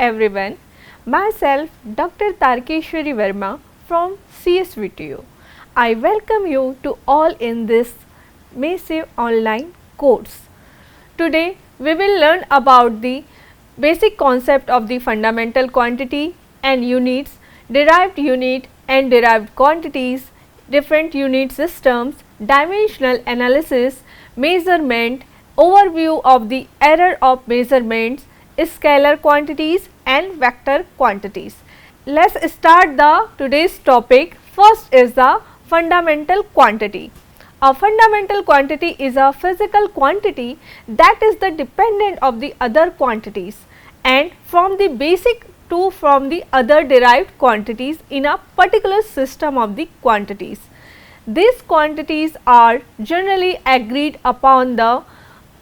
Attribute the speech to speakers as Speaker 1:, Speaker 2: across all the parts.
Speaker 1: everyone. Myself Dr. Tarkeshwari Verma from CSVTU. I welcome you to all in this massive online course. Today we will learn about the basic concept of the fundamental quantity and units, derived unit and derived quantities, different unit systems, dimensional analysis, measurement, overview of the error of measurements, scalar quantities and vector quantities. Let us start the today's topic. First is the fundamental quantity. A fundamental quantity is a physical quantity that is the dependent of the other quantities and from the basic to from the other derived quantities in a particular system of the quantities. These quantities are generally agreed upon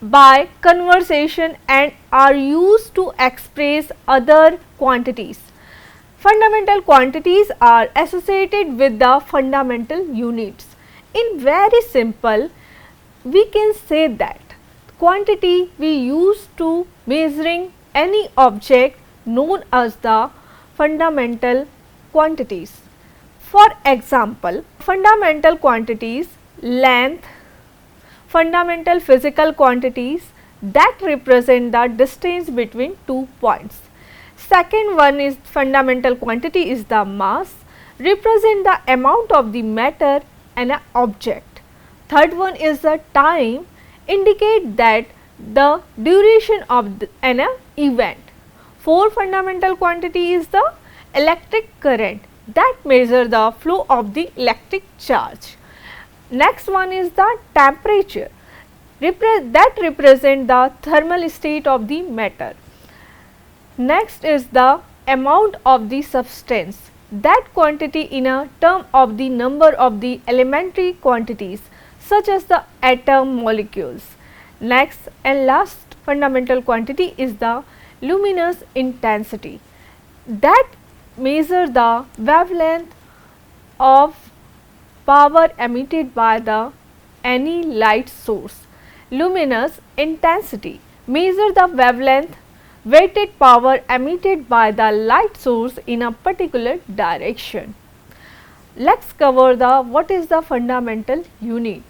Speaker 1: by conversation and are used to express other quantities. Fundamental quantities are associated with the fundamental units. In very simple, we can say that quantity we use to measuring any object known as the fundamental quantities. For example, fundamental quantities, length, fundamental physical quantities that represent the distance between 2 points. Second one is fundamental quantity is the mass, represent the amount of the matter and an object. Third one is the time, indicate that the duration of an event. Fourth fundamental quantity is the electric current that measure the flow of the electric charge. Next one is the temperature that represent the thermal state of the matter. Next is the amount of the substance, that quantity in a term of the number of the elementary quantities such as the atom molecules. Next and last fundamental quantity is the luminous intensity that measure the wavelength of power emitted by the any light source. Luminous intensity measure the wavelength weighted power emitted by the light source in a particular direction. Let us cover the what is the fundamental unit.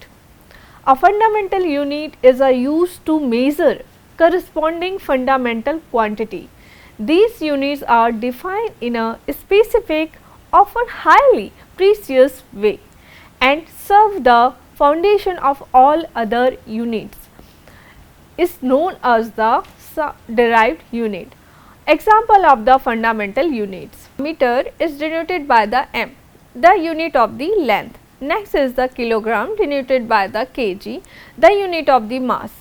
Speaker 1: A fundamental unit is a used to measure corresponding fundamental quantity. These units are defined in a specific, often highly precise way and serve the foundation of all other units. Is known as the derived unit. Example of the fundamental units. Meter is denoted by the m, the unit of the length. Next is the kilogram denoted by the kg, the unit of the mass.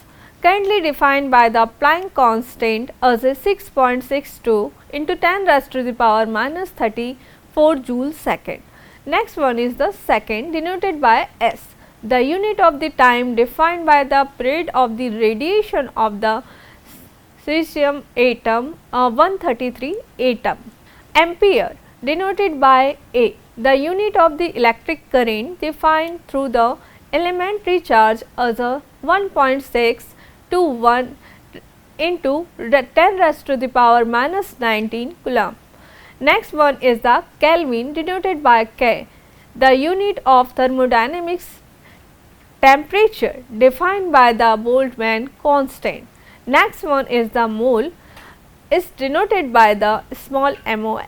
Speaker 1: Currently defined by the Planck constant as a 6.62 into 10 raised to the power minus 34 joule second. Next one is the second denoted by s, the unit of the time defined by the period of the radiation of the cesium atom 133 atom. Ampere denoted by A, the unit of the electric current defined through the elementary charge as a 1.6 to 1 into 10 raised to the power minus 19 coulomb. Next one is the Kelvin denoted by K, the unit of thermodynamics. Temperature defined by the Boltzmann constant. Next one is the mole is denoted by the small mol,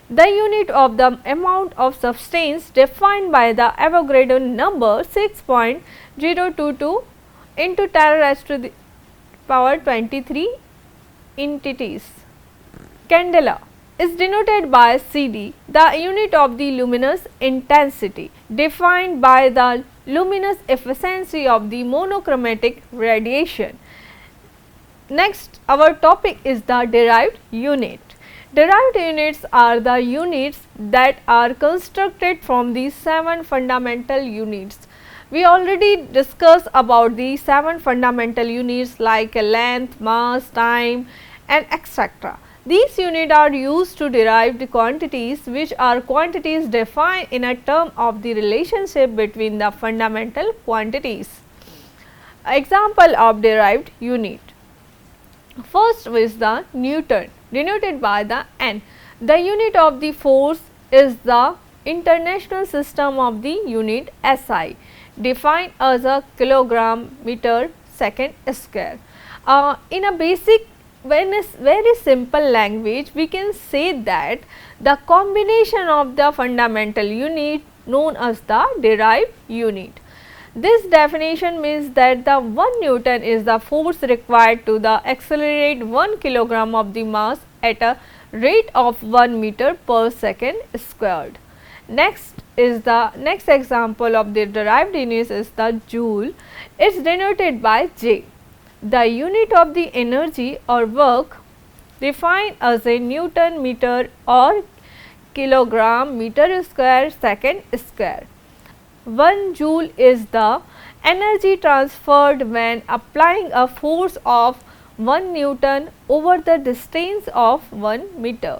Speaker 1: the unit of the amount of substance defined by the Avogadro number 6.022 into 10 raised to the power 23 entities. Candela is denoted by CD, the unit of the luminous intensity defined by the luminous efficiency of the monochromatic radiation. Next, our topic is the derived unit. Derived units are the units that are constructed from the 7 fundamental units. We already discussed about the 7 fundamental units like length, mass, time and etc. These units are used to derive the quantities, which are quantities defined in a term of the relationship between the fundamental quantities. Example of derived unit. First is the Newton, denoted by the N. The unit of the force is the International System of the Unit SI, defined as a kilogram meter second square. In a basic, very simple language, we can say that the combination of the fundamental unit known as the derived unit. This definition means that the 1 Newton is the force required to accelerate 1 kilogram of the mass at a rate of 1 meter per second squared. Next example of the derived unit is the joule. It is denoted by J. The unit of the energy or work defined as a Newton meter or kilogram meter square second square. 1 joule is the energy transferred when applying a force of 1 Newton over the distance of 1 meter.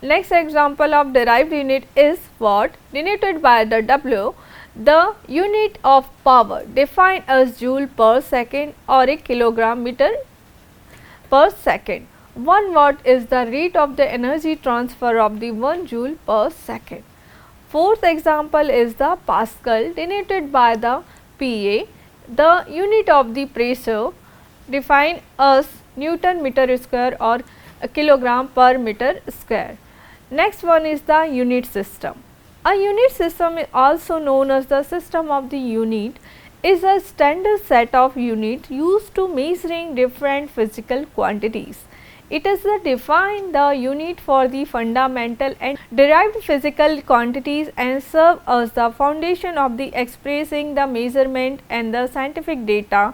Speaker 1: Next example of derived unit is watt, denoted by the W. The unit of power defined as joule per second or a kilogram meter per second. 1 watt is the rate of the energy transfer of the 1 joule per second. Fourth example is the Pascal, denoted by the PA. The unit of the pressure defined as Newton meter square or a kilogram per meter square. Next one is the unit system. A unit system, also known as the system of the unit, is a standard set of units used to measuring different physical quantities. It is define the unit for the fundamental and derived physical quantities and serve as the foundation of the expressing the measurement and the scientific data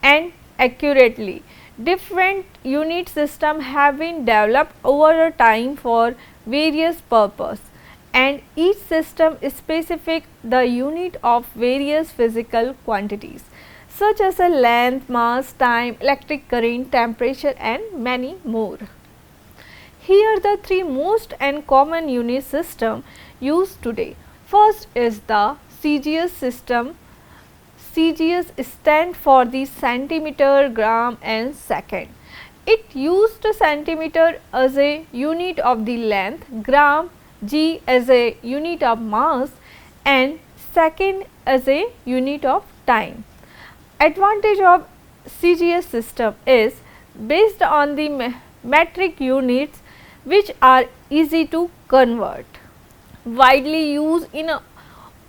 Speaker 1: and accurately. Different unit systems have been developed over a time for various purposes, and each system is specific the unit of various physical quantities such as a length, mass, time, electric current, temperature and many more. Here are the 3 most and common unit system used today. First is the CGS system. CGS stands for the centimeter, gram and second. It used centimeter as a unit of the length, gram, G as a unit of mass and second as a unit of time. Advantage of CGS system is based on the metric units which are easy to convert, widely used in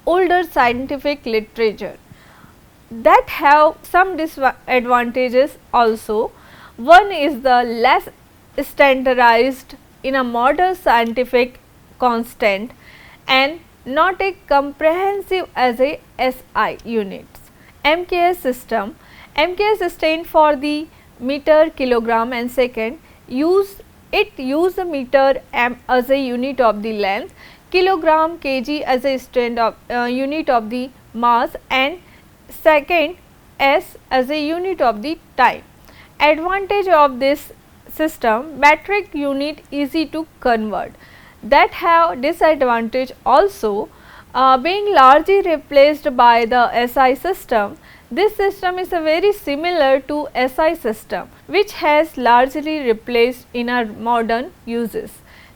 Speaker 1: older scientific literature, that have some disadvantages also. One is the less standardized in a modern scientific constant and not a comprehensive as a SI units. MKS system. MKS stands for the meter, kilogram and second. Use the meter as a unit of the length, kilogram, kg as a unit of the mass and second S as a unit of the time. Advantage of this system, metric unit easy to convert. That have disadvantage also, being largely replaced by the SI system. This system is very similar to SI system which has largely replaced in our modern uses.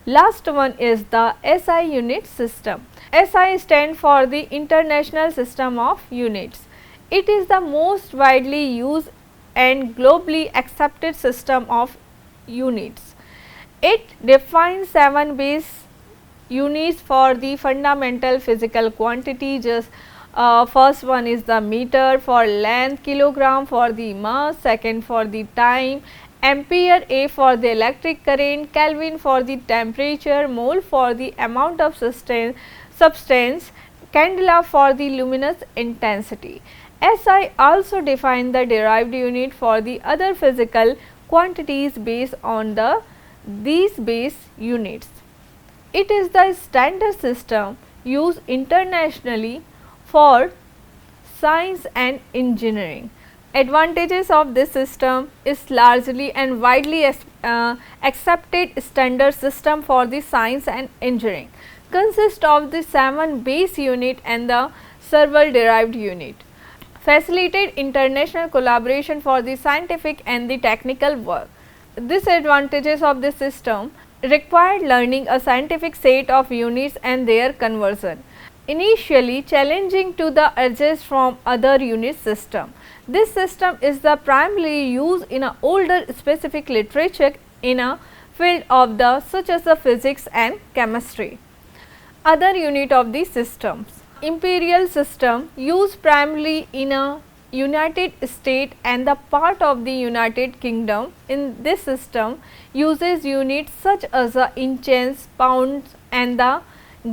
Speaker 1: Last one is the SI unit system. SI stands for the International System of Units. It is the most widely used and globally accepted system of units. It defines 7 base units for the fundamental physical quantity. Just first one is the meter for length, kilogram for the mass, second for the time, ampere A for the electric current, Kelvin for the temperature, mole for the amount of substance, candela for the luminous intensity. SI also define the derived unit for the other physical quantities based on these base units. It is the standard system used internationally for science and engineering. Advantages of this system is largely and widely accepted standard system for the science and engineering. Consists of the 7 base unit and the several derived unit. Facilitate international collaboration for the scientific and the technical work. disadvantages of this system required learning a scientific set of units and their conversion. Initially challenging to the adjust from other unit system. This system is the primarily used in a older specific literature in a field of the such as the physics and chemistry. Other unit of the systems. Imperial system used primarily in a United States and the part of the United Kingdom. In this system uses units such as the inches, pounds and the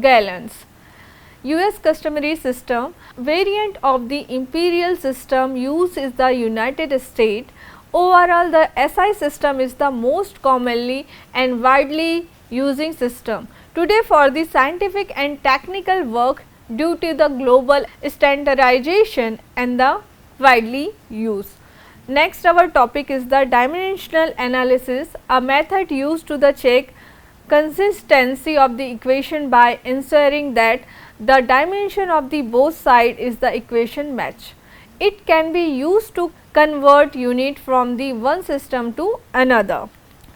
Speaker 1: gallons. US customary system variant of the imperial system used is the United States. Overall the SI system is the most commonly and widely using system. Today for the scientific and technical work due to the global standardization and the widely used. Next our topic is the dimensional analysis, a method used to the check consistency of the equation by ensuring that the dimension of the both side is the equation match. It can be used to convert unit from the one system to another.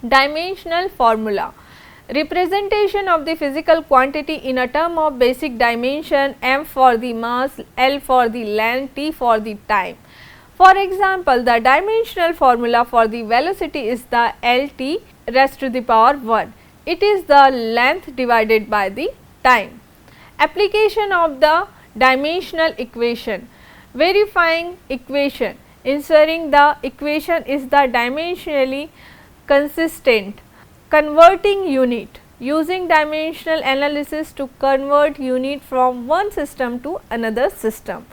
Speaker 1: Dimensional formula, representation of the physical quantity in a term of basic dimension, m for the mass, l for the length, t for the time. For example, the dimensional formula for the velocity is the Lt raised to the power 1. It is the length divided by the time. Application of the dimensional equation, verifying equation, ensuring the equation is the dimensionally consistent. Converting unit, using dimensional analysis to convert unit from one system to another system.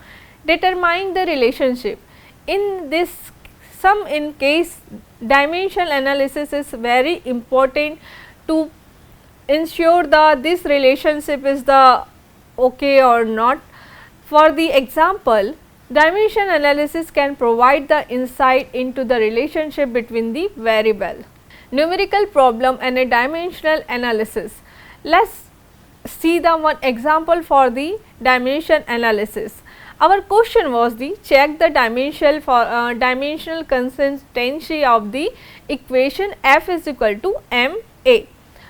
Speaker 1: Determining the relationship, in this in case dimensional analysis is very important to ensure that this relationship is the okay or not. For the example, dimension analysis can provide the insight into the relationship between the variable. Numerical problem and a dimensional analysis. Let us see the one example for the dimension analysis. Our question was the check the dimensional consistency of the equation F is equal to ma,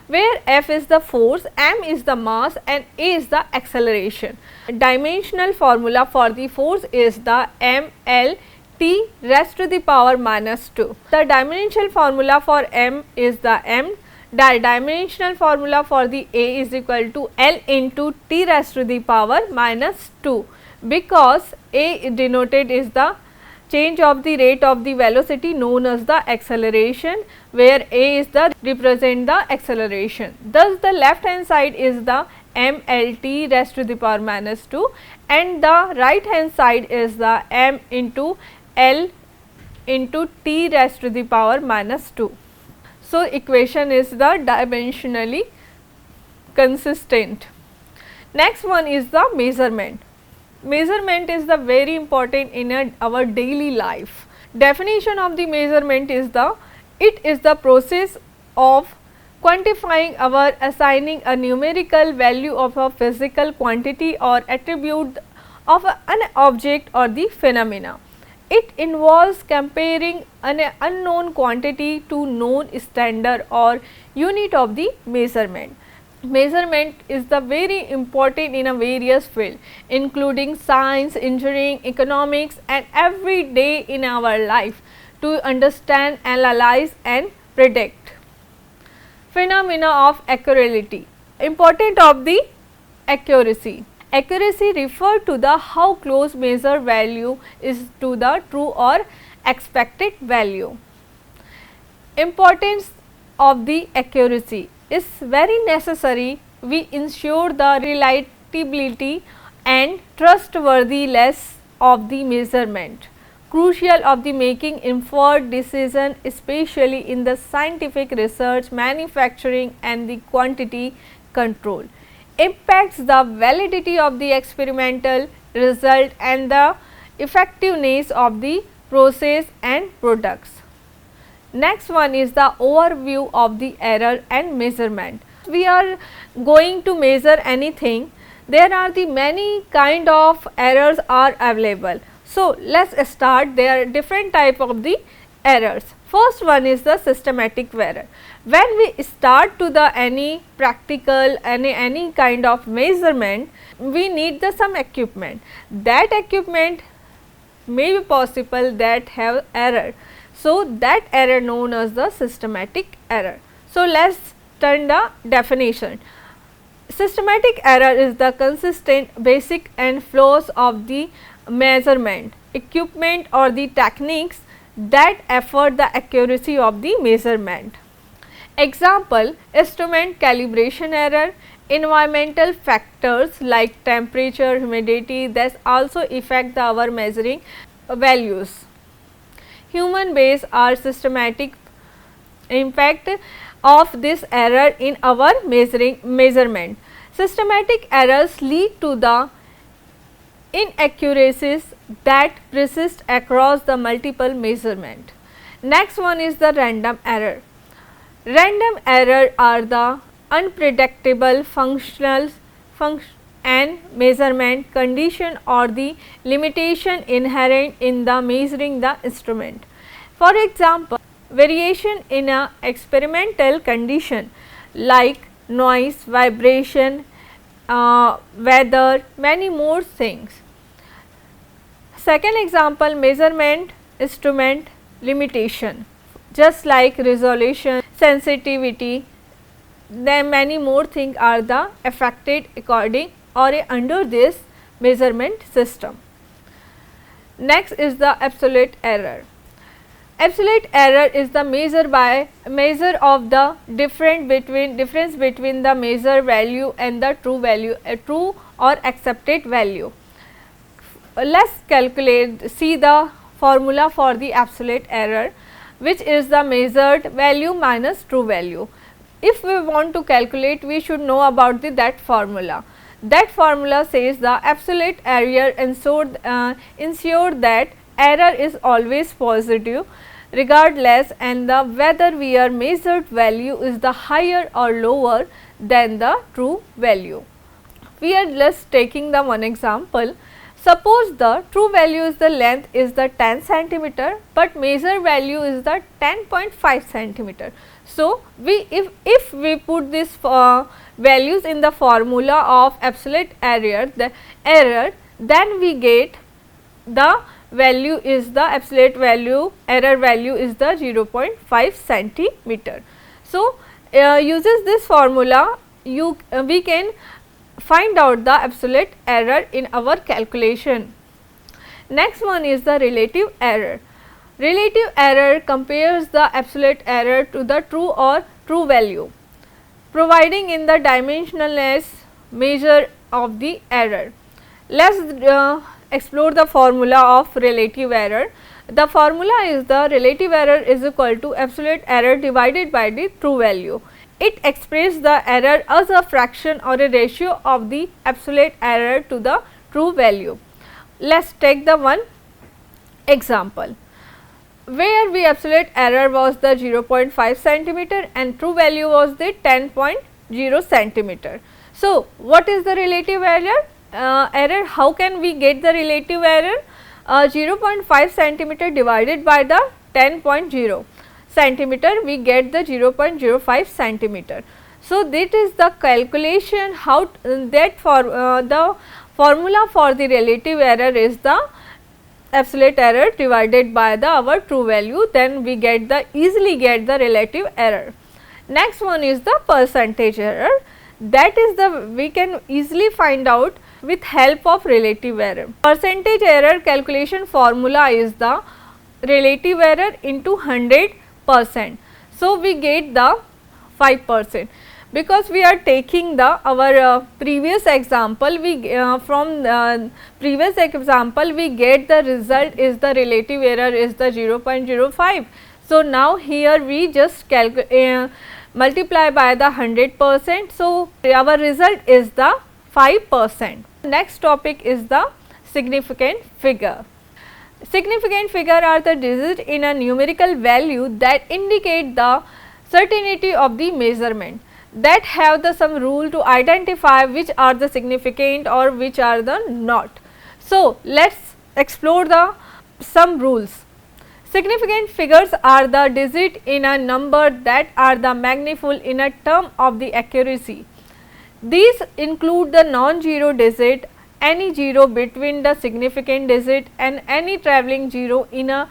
Speaker 1: where F is the force, m is the mass and a is the acceleration. Dimensional formula for the force is the ml t raised to the power minus 2. The dimensional formula for m is the m. The dimensional formula for the a is equal to l into t raised to the power minus 2, because a denoted is the change of the rate of the velocity known as the acceleration, where a is the represent the acceleration. Thus, the left hand side is the mlt raised to the power minus 2 and the right hand side is the m into l into t raised to the power minus 2. So, equation is the dimensionally consistent. Next one is the measurement. Measurement is the very important in our daily life. Definition of the measurement is it is the process of quantifying or assigning a numerical value of a physical quantity or attribute of an object or the phenomena. It involves comparing an unknown quantity to known standard or unit of the measurement. Measurement is the very important in a various field, including science, engineering, economics and every day in our life to understand, analyze and predict. Phenomena of accuracy. Important of the accuracy. Accuracy refer to the how close measure value is to the true or expected value. Importance of the accuracy is very necessary. We ensure the reliability and trustworthiness of the measurement. Crucial of the making informed decision, especially in the scientific research, manufacturing and the quantity control. Impacts the validity of the experimental result and the effectiveness of the process and products. Next one is the overview of the error and measurement. We are going to measure anything, there are the many kind of errors are available. So, let us start. There are different type of the errors. First one is the systematic error. When we start to the any practical any kind of measurement, we need the some equipment. That equipment may be possible that have error. So, that error known as the systematic error. So, let us turn the definition. Systematic error is the consistent, basic and flaws of the measurement, equipment or the techniques that affect the accuracy of the measurement. Example: instrument calibration error, environmental factors like temperature, humidity that also affect our measuring values. Human bias are systematic impact of this error in our measurement. Systematic errors lead to the inaccuracies that persist across the multiple measurement. Next one is the random error. Random error are the unpredictable functional and measurement condition or the limitation inherent in the measuring the instrument. For example, variation in a experimental condition like noise, vibration, weather, many more things. Second example, measurement instrument limitation, just like resolution, sensitivity, then many more things are the affected according or under this measurement system. Next is the absolute error. Absolute error is the measure of the difference between the measured value and the true value, a true or accepted value. Let us see the formula for the absolute error, which is the measured value minus true value. If we want to calculate, we should know about that formula. That formula says the absolute error ensure that error is always positive regardless and the whether our measured value is the higher or lower than the true value. We are just taking the one example. Suppose the true value is the length is the 10 centimeter, but measured value is the 10.5 centimeter. So, if we put this values in the formula of absolute error, then we get the value is the absolute value, error value is the 0.5 centimeter. So, uses this formula we can find out the absolute error in our calculation. Next one is the relative error. Relative error compares the absolute error to the true or true value, providing in the dimensionless measure of the error. Let us explore the formula of relative error. The formula is the relative error is equal to absolute error divided by the true value. It expresses the error as a fraction or a ratio of the absolute error to the true value. Let us take the one example, where the absolute error was the 0.5 centimeter and true value was the 10.0 centimeter. So, what is the relative error? How can we get the relative error? 0.5 centimeter divided by the 10.0 centimeter, we get the 0.05 centimeter. So, that is the calculation how that for the formula for the relative error is the absolute error divided by the our true value, then we get the easily get the relative error. Next one is the percentage error, that is the we can easily find out with help of relative error. Percentage error calculation formula is the relative error into 100%. So, we get the 5%, because we are taking the our previous example, we from previous example we get the result is the relative error is the 0.05. So, now here we just multiply by the 100%. So, our result is the 5%. Next topic is the significant figure. Significant figure are the digits in a numerical value that indicate the certainty of the measurement, that have the some rule to identify which are the significant or which are the not. So, let us explore the some rules. Significant figures are the digit in a number that are the manifold in a term of the accuracy. These include the non-zero digit, any zero between the significant digit and any travelling zero in a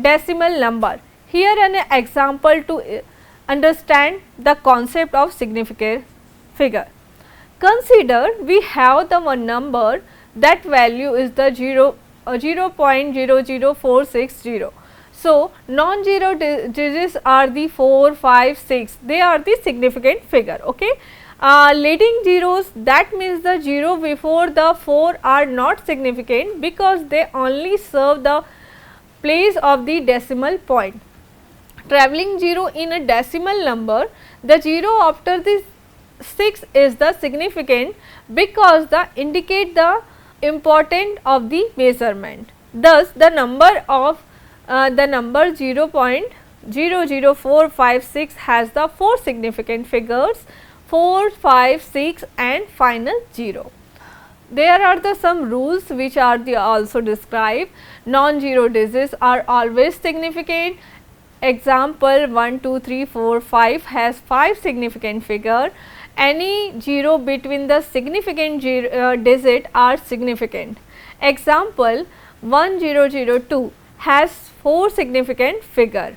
Speaker 1: decimal number. Here an example to understand the concept of significant figure. Consider we have the one number that value is the 0.00460. So, non-zero digits are the 4, 5, 6, they are the significant figure. Okay. Leading zeros, that means the 0 before the 4 are not significant because they only serve the place of the decimal point. Travelling 0 in a decimal number, the 0 after the 6 is the significant because the indicate the important of the measurement. Thus, the number 0.00456 has the 4 significant figures 4, 5, 6 and final 0. There are the some rules which are also described. Non-zero digits are always significant. Example 1, 2, 3, 4, 5 has 5 significant figure. Any 0 between the significant digit are significant. Example 1002 has 4 significant figure.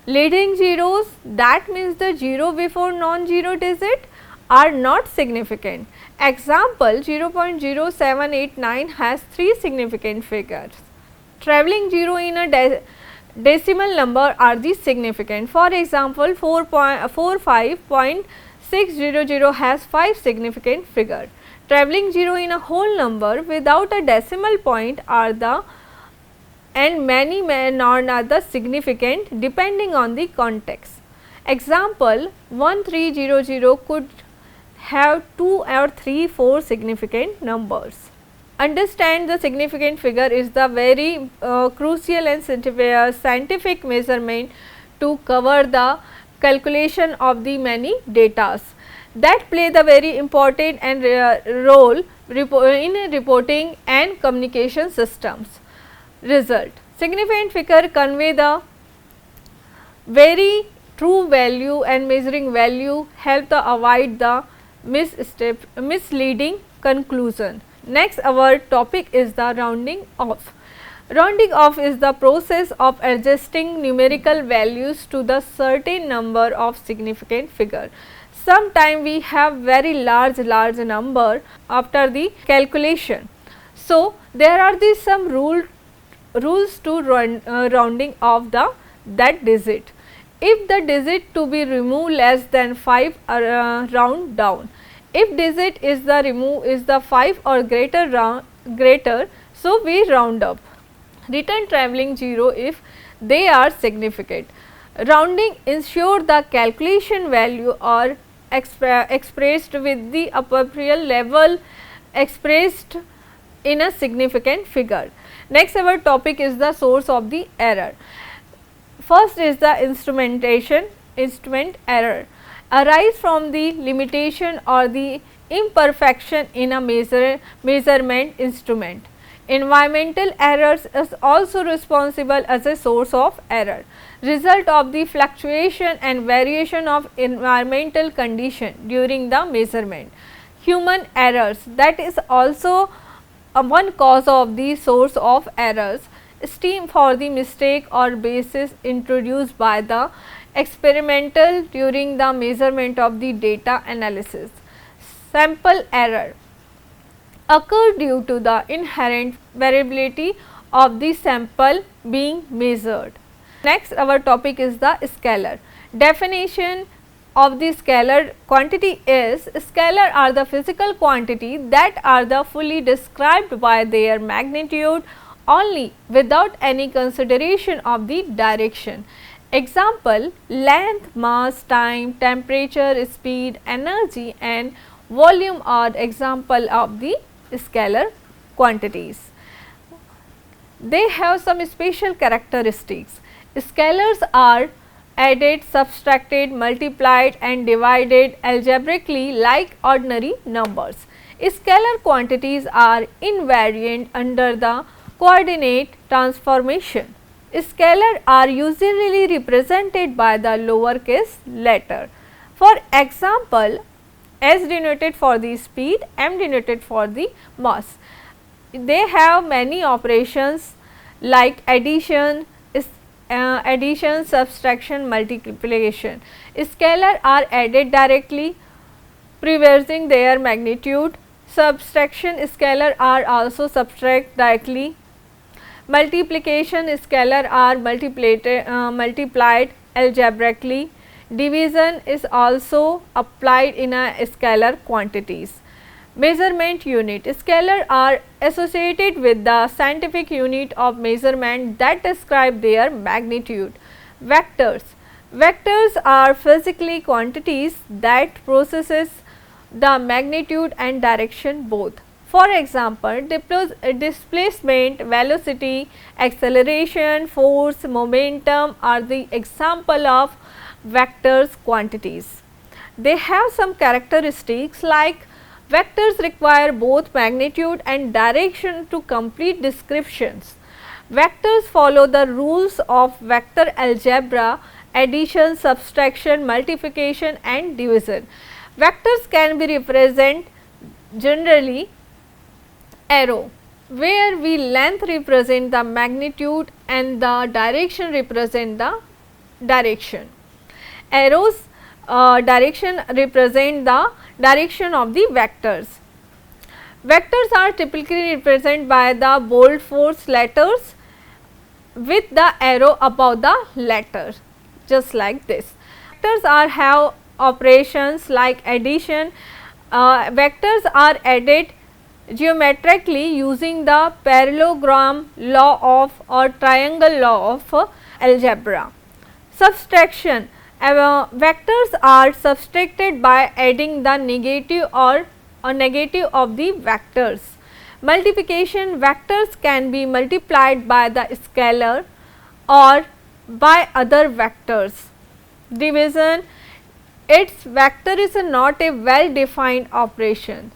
Speaker 1: Leading zeros, that means the 0 before non-zero digit are not significant. Example 0.0789 has 3 significant figures. Travelling 0 in a decimal number are the significant. For example 45.600 has 5 significant figure. Travelling 0 in a whole number without a decimal point are the and many non are the significant depending on the context. Example 1300 could have 2 or 3, 4 significant numbers. Understand the significant figure is the very crucial and scientific measurement to cover the calculation of the many datas that play the very important and role in reporting and communication systems. Result: significant figure convey the very true value and measuring value help to avoid the misleading conclusion. Next, our topic is the rounding off. Rounding off is the process of adjusting numerical values to the certain number of significant figure. Sometimes we have very large number after the calculation. So, there are some rules to rounding off that digit. If the digit to be removed less than 5, round down. If digit is the 5 or greater, so we round up. Return travelling 0 if they are significant. Rounding ensure the calculation value are expressed with the appropriate level expressed in a significant figure. Next, our topic is the source of the error. First is the instrument error arise from the limitation or the imperfection in a measurement instrument. Environmental errors is also responsible as a source of error, result of the fluctuation and variation of environmental condition during the measurement. Human errors, that is also one cause of the source of errors, stem for the mistake or basis introduced by the experimental during the measurement of the data analysis. Sample error occur due to the inherent variability of the sample being measured. Next, our topic is the scalar. Definition of the scalar quantity is: scalar are the physical quantity that are the fully described by their magnitude only without any consideration of the direction. Example: length, mass, time, temperature, speed, energy and volume are example of the scalar quantities. They have some special characteristics. Scalars are added, subtracted, multiplied and divided algebraically like ordinary numbers. Scalar quantities are invariant under the coordinate transformation. Scalars are usually represented by the lowercase letter. For example, S denoted for the speed, M denoted for the mass. They have many operations like addition, subtraction, multiplication. Scalars are added directly, reversing their magnitude. Subtraction scalars are also subtract directly. Multiplication scalars are multiplied algebraically. Division is also applied in a scalar quantities. Measurement unit. Scalars are associated with the scientific unit of measurement that describe their magnitude. Vectors. Vectors are physically quantities that possesses the magnitude and direction both. For example, displacement, velocity, acceleration, force, momentum are the example of vectors quantities. They have some characteristics like vectors require both magnitude and direction to complete descriptions. Vectors follow the rules of vector algebra, addition, subtraction, multiplication and division. Vectors can be represented generally arrow, where we length represent the magnitude and the direction represent the direction. Arrows direction represent the direction of the vectors. Vectors are typically represented by the bold force letters with the arrow above the letter, just like this. Vectors have operations like addition. Vectors are added geometrically using the parallelogram law of or triangle law of algebra. Subtraction. Vectors are subtracted by adding the negative or negative of the vectors. Multiplication. Vectors can be multiplied by the scalar or by other vectors. Division. Its vector is not a well defined operation.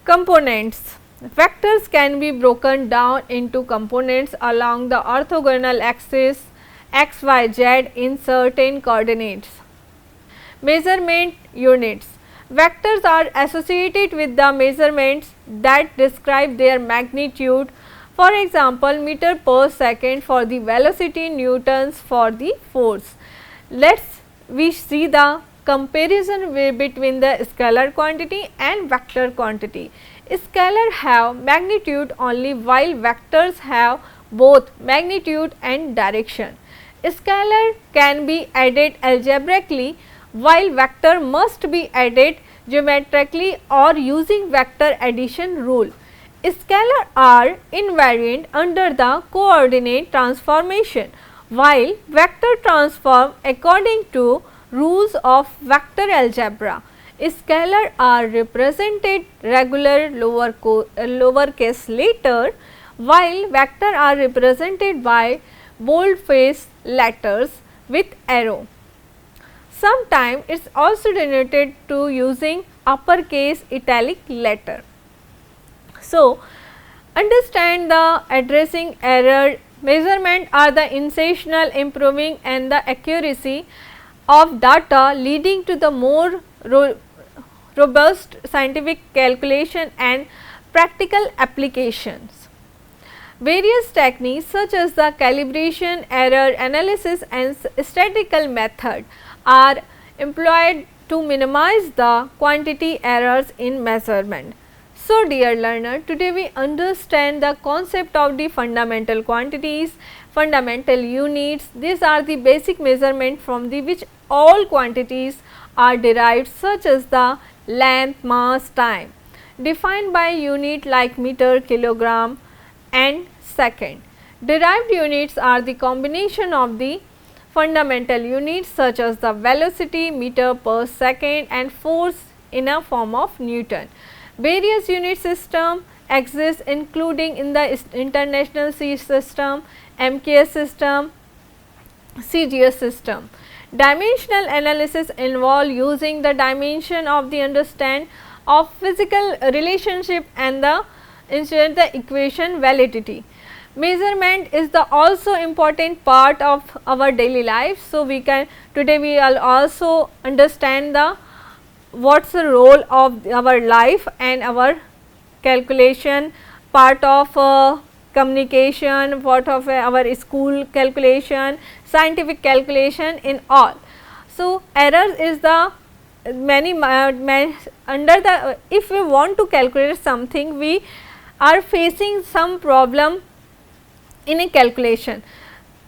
Speaker 1: Components. Vectors can be broken down into components along the orthogonal axis x, y, z in certain coordinates. Measurement units. Vectors are associated with the measurements that describe their magnitude. For example, meter per second for the velocity, newtons for the force. We see the comparison between the scalar quantity and vector quantity. Scalars have magnitude only while vectors have both magnitude and direction. Scalar can be added algebraically while vector must be added geometrically or using vector addition rule. Scalars are invariant under the coordinate transformation, while vector transform according to rules of vector algebra. Scalars are represented regular lowercase letter, while vector are represented by boldface letters with arrow. Sometimes it is also denoted to using uppercase italic letter. So, understand the addressing error. Measurement are the intentional improving and the accuracy of data leading to the more robust scientific calculation and practical applications. Various techniques such as the calibration, error analysis and statistical method are employed to minimize the quantity errors in measurement. So, dear learner, today we understand the concept of the fundamental quantities, fundamental units. These are the basic measurement from which all quantities are derived, such as the length, mass, time, defined by unit like meter, kilogram and second. Derived units are the combination of the fundamental units such as the velocity, meter per second and force in a form of Newton. Various unit system exist including in the International C system, MKS system, CGS system. Dimensional analysis involve using the dimension of the understand of physical relationship and the ensure the equation validity. Measurement is the also important part of our daily life. So, we can today we will also understand the what's the role of our life and our calculation, part of communication, part of our school calculation, scientific calculation in all. So, errors is the many under the if we want to calculate something, we are facing some problem in a calculation.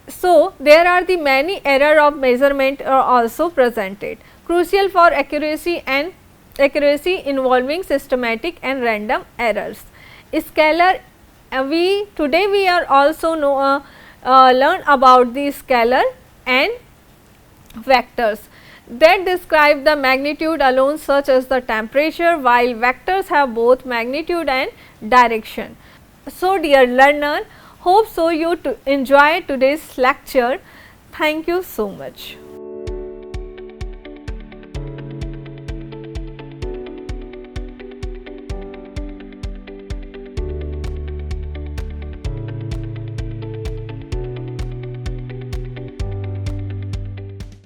Speaker 1: So, there are the many error of measurement are also presented, crucial for accuracy and accuracy involving systematic and random errors. Scalar, we today we are also learn about the scalar and vectors that describe the magnitude alone, such as the temperature, while vectors have both magnitude and direction. So, dear learner, hope so you to enjoy today's lecture. Thank you so much.